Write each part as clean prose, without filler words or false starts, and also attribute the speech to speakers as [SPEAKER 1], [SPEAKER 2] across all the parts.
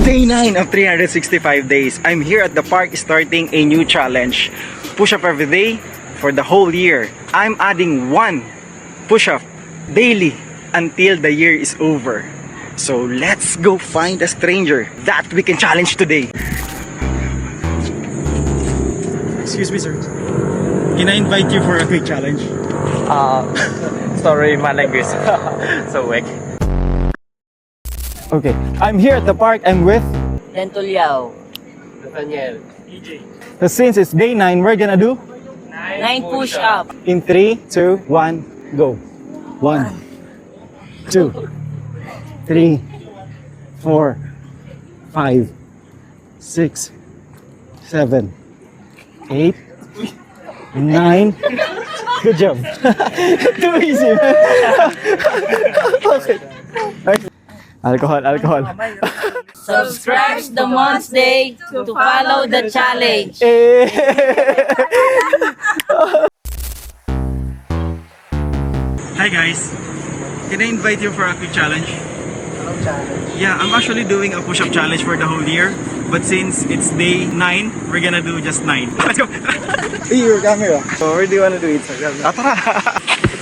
[SPEAKER 1] Day 9 of 365 days. I'm here at the park starting a new challenge. Push up every day for the whole year. I'm adding one push up daily until the year is over. So let's go find a stranger that we can challenge today. Excuse me, sir. Can I invite you for a quick challenge?
[SPEAKER 2] Sorry, my language so weak.
[SPEAKER 1] Okay, I'm here at the park. I'm with.
[SPEAKER 3] Lento Liao.
[SPEAKER 2] Nathaniel.
[SPEAKER 1] Since it's day 9, we're gonna do
[SPEAKER 3] 9 push-up.
[SPEAKER 1] in 3, 2, 1, go. 1, 2, 3, 4, 5, 6, 7, 8, 9. Good job. Too easy. Okay. Alcohol.
[SPEAKER 3] Subscribe to the Month's Day to follow the challenge.
[SPEAKER 1] Hi guys. Can I invite you for a quick challenge? Yeah, I'm actually doing a push-up challenge for the whole year. But since it's day 9, we're gonna do just 9. Let's go! Hey, your camera. So where do you wanna do it? Tara!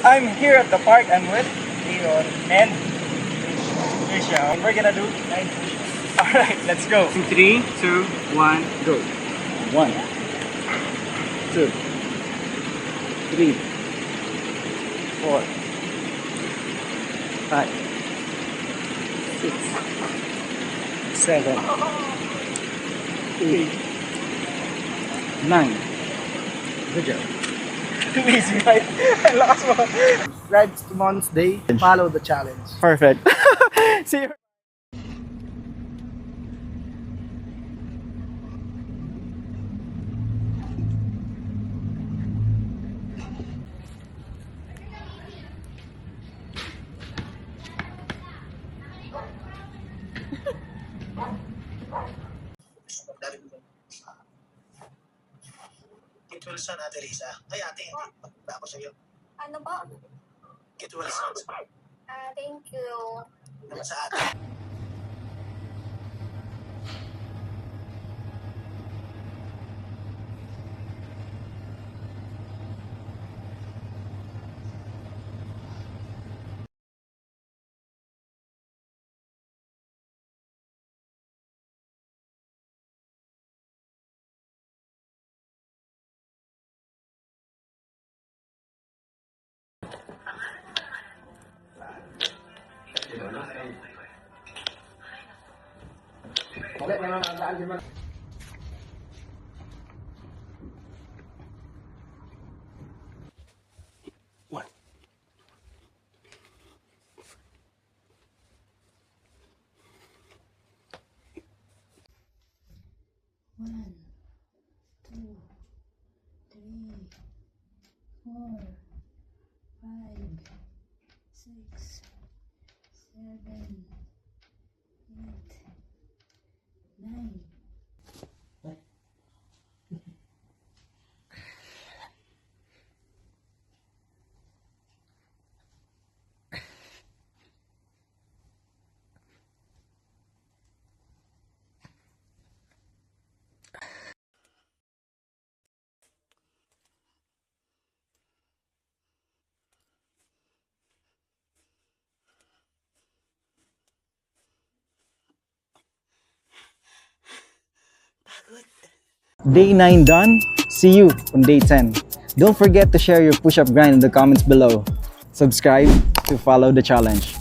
[SPEAKER 1] I'm here at the park. I'm with Leon and Tricia. And we're gonna do 9 push-ups. Alright, let's go. 3, 2, 1, go. 1, 2, 3, 4, 5, 6, 7, 8, 9. Good job. Too easy, right? Lakas mo.
[SPEAKER 4] Subscribe to Month's Day, follow the challenge.
[SPEAKER 1] Perfect. See you.
[SPEAKER 4] Get well soon, Ate Lisa. Ay, ate, hindi. Ba ako sa'yo?
[SPEAKER 5] Ano po?
[SPEAKER 4] Get well soon.
[SPEAKER 5] Thank you.
[SPEAKER 4] Naman sa ate.
[SPEAKER 6] One, two, three, 4, 5, 6, 7, 8, 9.
[SPEAKER 1] Day 9 done. See you on day 10. Don't forget to share your push-up grind in the comments below. Subscribe to follow the challenge.